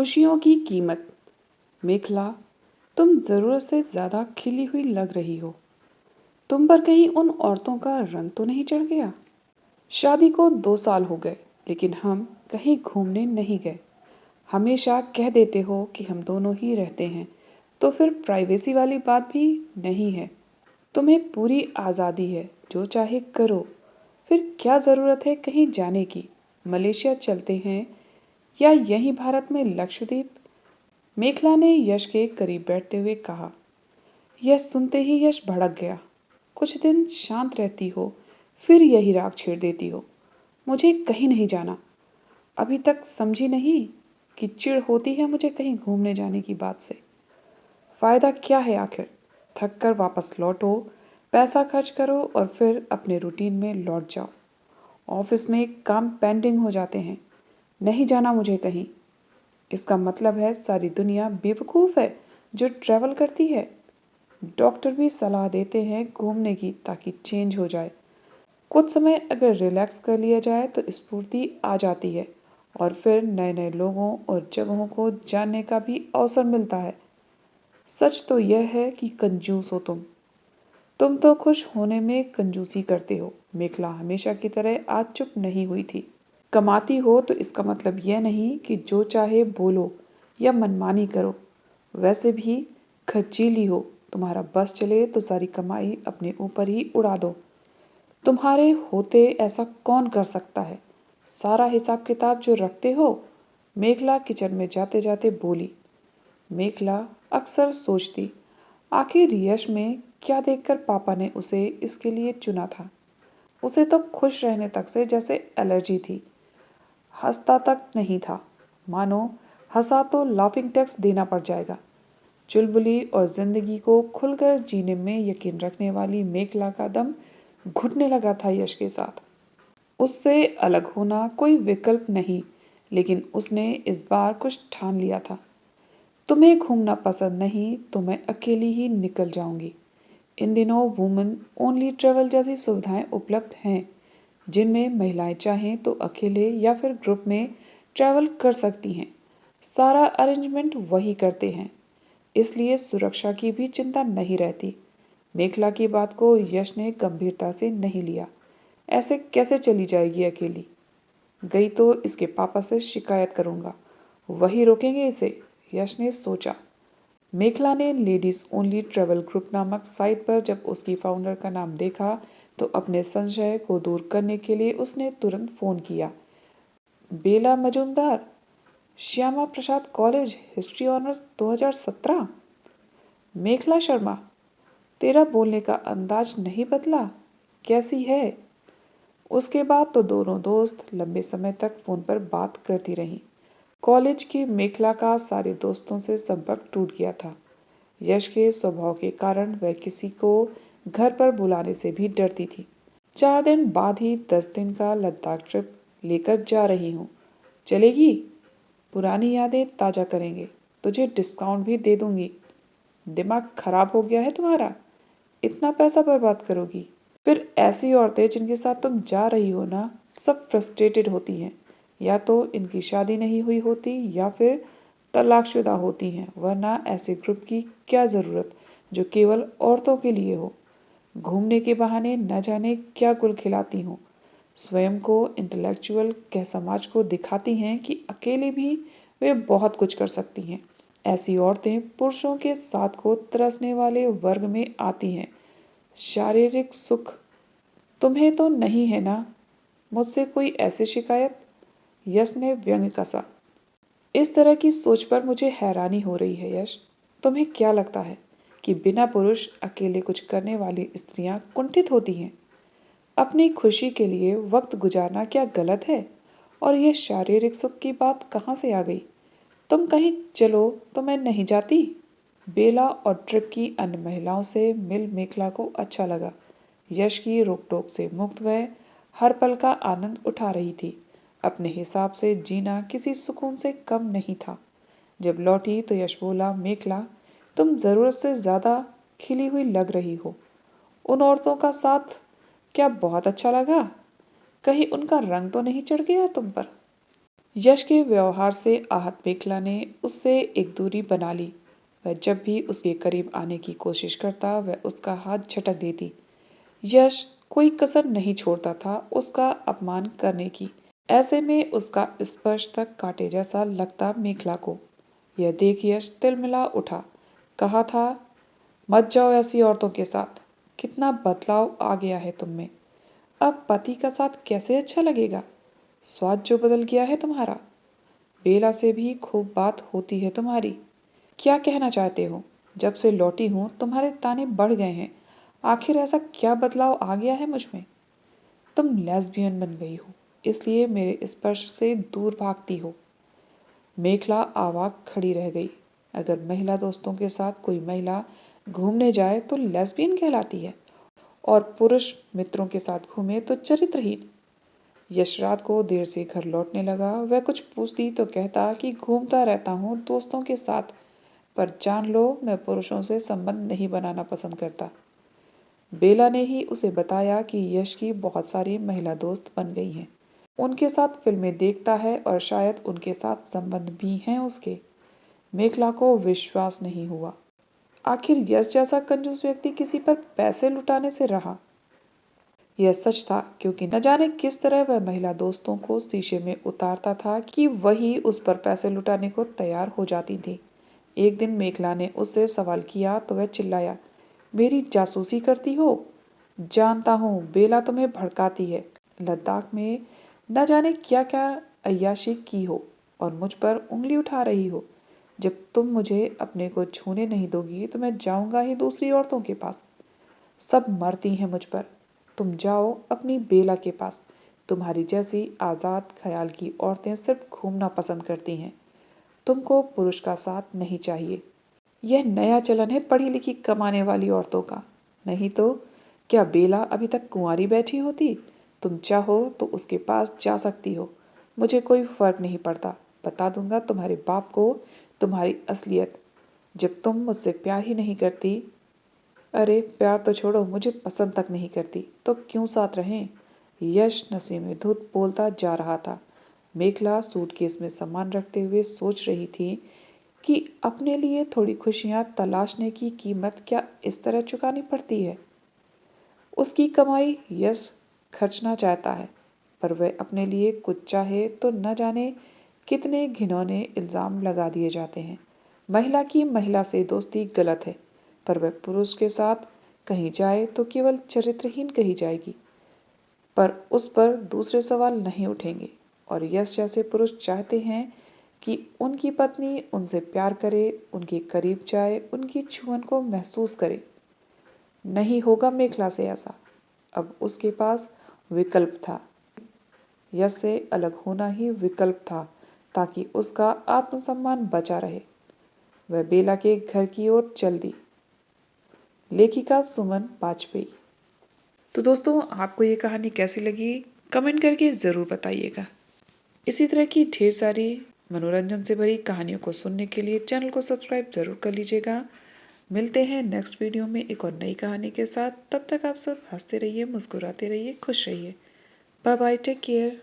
खुशियों की कीमत। मेखला, तुम जरूरत से ज्यादा खिली हुई लग रही हो। तुम पर कहीं उन औरतों का रंग तो नहीं चढ़ गया? शादी को 2 साल हो गए, लेकिन हम कहीं घूमने नहीं गए। हमेशा कह देते हो कि हम दोनों ही रहते हैं, तो फिर प्राइवेसी वाली बात भी नहीं है। तुम्हें पूरी आजादी है, जो चाहे करो। फिर क्या जरूरत है कहीं जाने की? मलेशिया चलते हैं या यहीं भारत में लक्षद्वीप? मेखला ने यश के करीब बैठते हुए कहा। यह सुनते ही यश भड़क गया। कुछ दिन शांत रहती हो, फिर यही राग छेड़ देती हो। मुझे कहीं नहीं जाना। अभी तक समझी नहीं कि चिढ़ होती है मुझे कहीं घूमने जाने की बात से। फायदा क्या है आखिर? थक कर वापस लौटो, पैसा खर्च करो और फिर अपने रूटीन में लौट जाओ। ऑफिस में काम पेंडिंग हो जाते हैं। नहीं जाना मुझे कहीं। इसका मतलब है सारी दुनिया बेवकूफ है जो ट्रैवल करती है। डॉक्टर भी सलाह देते हैं घूमने की, ताकि चेंज हो जाए। कुछ समय अगर रिलैक्स कर लिया जाए तो स्फूर्ति आ जाती है और फिर नए नए लोगों और जगहों को जानने का भी अवसर मिलता है। सच तो यह है कि कंजूस हो तुम तो खुश होने में कंजूसी करते हो। मेखला हमेशा की तरह आज चुप नहीं हुई थी। कमाती हो तो इसका मतलब यह नहीं कि जो चाहे बोलो या मनमानी करो। वैसे भी खर्चीली हो। तुम्हारा बस चले तो सारी कमाई अपने ऊपर ही उड़ा दो। तुम्हारे होते ऐसा कौन कर सकता है? सारा हिसाब किताब जो रखते हो। मेखला किचन में जाते जाते बोली। मेखला अक्सर सोचती, आखिर यश में क्या देखकर पापा ने उसे इसके लिए चुना था। उसे तो खुश रहने तक से जैसे एलर्जी थी। हंसता तक नहीं था। मानो हंसा तो लाफिंग टैक्स देना पड़ जाएगा। चुलबुली और जिंदगी को खुलकर जीने में यकीन रखने वाली मेखला का दम घुटने लगा था यश के साथ। उससे अलग होना कोई विकल्प नहीं, लेकिन उसने इस बार कुछ ठान लिया था। तुम्हें घूमना पसंद नहीं तो मैं अकेली ही निकल जाऊंगी। इन दिनों वुमेन ओनली ट्रेवल जैसी सुविधाएं उपलब्ध हैं, जिनमें महिलाएं चाहें तो अकेले या फिर ग्रुप में ट्रैवल कर सकती हैं। सारा अरेंजमेंट वही करते हैं, इसलिए सुरक्षा की भी चिंता नहीं रहती। मेखला की बात को यश ने गंभीरता से नहीं लिया। ऐसे कैसे चली जाएगी अकेली? गई तो इसके पापा से शिकायत करूंगा, वही रोकेंगे इसे, यश ने सोचा। मेखला ने लेडीज ओनली ट्रेवल ग्रुप नामक साइट पर जब उसकी फाउंडर का नाम देखा तो अपने संशय को दूर करने के लिए उसने तुरंत फोन किया। बेला Majumdar, Shyama Prasad college, history honours 2017। मेखला शर्मा, तेरा बोलने का अंदाज नहीं बदला, कैसी है? उसके बाद तो दोनों दोस्त लंबे समय तक फोन पर बात करती रहीं। कॉलेज की मेखला का सारे दोस्तों से संपर्क टूट गया था। यश के स्वभाव के कारण वह किसी को घर पर बुलाने से भी डरती थी। 4 दिन बाद ही 10 दिन का लद्दाख ट्रिप लेकर जा रही हूँ। चलेगी? पुरानी यादें ताजा करेंगे, तुझे डिस्काउंट भी दे दूंगी। दिमाग खराब हो गया है तुम्हारा? इतना पैसा बर्बाद करोगी? फिर ऐसी औरतें जिनके साथ तुम जा रही हो ना, सब फ्रस्ट्रेटेड होती हैं। या तो इनकी शादी नहीं हुई होती या फिर तलाकशुदा होती हैं, वरना ऐसे ग्रुप की क्या जरूरत जो केवल औरतों के लिए हो। घूमने के बहाने न जाने क्या गुल खिलाती हूँ। स्वयं को इंटेलेक्चुअल कह समाज को दिखाती हैं कि अकेले भी वे बहुत कुछ कर सकती हैं। ऐसी औरतें पुरुषों के साथ को तरसने वाले वर्ग में आती हैं। शारीरिक सुख तुम्हें तो नहीं है ना? मुझसे कोई ऐसी शिकायत? यश ने व्यंग कसा। इस तरह की सोच पर मुझे हैरानी हो रही है यश। तुम्हें क्या लगता है कि बिना पुरुष अकेले कुछ करने वाली स्त्रियां कुंठित होती हैं? अपनी खुशी के लिए वक्त गुजारना क्या गलत है? और यह शारीरिक सुख की बात कहां से आ गई? तुम कहीं चलो तो मैं नहीं जाती। बेला और ट्रिप की अन्य महिलाओं से मिल मेखला को अच्छा लगा। यश की रोक टोक से मुक्त वह हर पल का आनंद उठा रही थी। अपने हिसाब से जीना किसी सुकून से कम नहीं था। जब लौटी तो यश बोला, मेखला, तुम जरूरत से ज्यादा खिली हुई लग रही हो। उन औरतों का साथ क्या बहुत अच्छा लगा? कहीं उनका रंग तो नहीं चढ़ गया तुम पर? यश के व्यवहार से आहत मेखला ने उससे एक दूरी बना ली। वह जब भी उसके करीब आने की कोशिश करता वह उसका हाथ झटक देती। यश कोई कसर नहीं छोड़ता था उसका अपमान करने की। ऐसे में उसका स्पर्श तक कांटे जैसा लगता मेखला को। यह देख यश तिलमिला उठा। कहा था, मत जाओ ऐसी औरतों के साथ। कितना बदलाव आ गया है तुम में। अब पति का साथ कैसे अच्छा लगेगा। स्वाद जो बदल गया है तुम्हारा। बेला से भी खूब बात होती है तुम्हारी। क्या कहना चाहते हो। जब से लौटी हूं तुम्हारे ताने बढ़ गए हैं। आखिर ऐसा क्या बदलाव आ गया है मुझ में। तुम लेस्बियन बन गई हो, इसलिए मेरे स्पर्श से दूर भागती हो। मेखला आवाक खड़ी रह गई। अगर महिला दोस्तों के साथ कोई महिला घूमने जाए तो लेस्बियन कहलाती है, और पुरुष मित्रों के साथ घूमे तो चरित्रहीन। यश रात को देर से घर लौटने लगा। वह कुछ पूछती तो कहता कि घूमता रहता हूँ दोस्तों के साथ, पर जान लो मैं पुरुषों से संबंध नहीं बनाना पसंद करता। बेला ने ही उसे बताया कि यश की बहुत सारी महिला दोस्त बन गई हैं। उनके साथ फिल्में देखता है और शायद उनके साथ संबंध भी हैं उसके। मेखला को विश्वास नहीं हुआ। आखिर यश जैसा कंजूस व्यक्ति किसी पर पैसे लुटाने से रहा। यह सच था, क्योंकि न जाने किस तरह वह महिला दोस्तों को शीशे में उतारता था कि वही उस पर पैसे लुटाने को तैयार हो जाती थी। एक दिन मेखला ने उससे सवाल किया तो वह चिल्लाया, मेरी जासूसी करती हो। जानता हूँ बेला तुम्हें भड़काती है। लद्दाख में न जाने क्या क्या अय्याशी की हो और मुझ पर उंगली उठा रही हो। जब तुम मुझे अपने को छूने नहीं दोगी तो मैं जाऊंगा ही दूसरी औरतों के पास। सब मरती हैं मुझ पर। तुम जाओ अपनी बेला के पास। तुम्हारी जैसी आजाद ख्याल की औरतें सिर्फ घूमना पसंद करती हैं। तुमको पुरुष का साथ नहीं चाहिए। यह नया चलन है पढ़ी लिखी कमाने वाली औरतों का। नहीं तो क्या बेला अभी तक कुंवारी बैठी होती। तुम चाहो तो उसके पास जा सकती हो। मुझे कोई फर्क नहीं पड़ता। बता दूंगा तुम्हारे बाप को तुम्हारी असलियत। जब तुम मुझसे प्यार ही नहीं करती। अरे प्यार तो छोड़ो, मुझे पसंद तक नहीं करती तो क्यों साथ रहें। यश नशे में धुत बोलता जा रहा था। मेखला सूटकेस में सामान रखते हुए सोच रही थी कि अपने लिए थोड़ी खुशियां तलाशने की कीमत क्या इस तरह चुकानी पड़ती है। उसकी कमाई यश खर्चना चाहता है, पर वह अपने लिए कुछ चाहे तो न जाने कितने घिनौने इल्जाम लगा दिए जाते हैं। महिला की महिला से दोस्ती गलत है, पर वह पुरुष के साथ कहीं जाए तो केवल चरित्रहीन कही जाएगी। पर उस पर दूसरे सवाल नहीं उठेंगे। और यश जैसे पुरुष चाहते हैं कि उनकी पत्नी उनसे प्यार करे, उनके करीब जाए, उनकी छुअन को महसूस करे। नहीं होगा मेखला से ऐसा। अब उसके पास विकल्प था। यश से अलग होना ही विकल्प था, ताकि उसका आत्मसम्मान बचा रहे। वह बेला के घर की ओर चल दी। लेखिका सुमन वाजपेयी। तो दोस्तों, आपको ये कहानी कैसी लगी कमेंट करके जरूर बताइएगा। इसी तरह की ढेर सारी मनोरंजन से भरी कहानियों को सुनने के लिए चैनल को सब्सक्राइब जरूर कर लीजिएगा। मिलते हैं नेक्स्ट वीडियो में एक और नई कहानी के साथ। तब तक आप सब हंसते रहिए, मुस्कुराते रहिए, खुश रहिए। Bye bye, take care.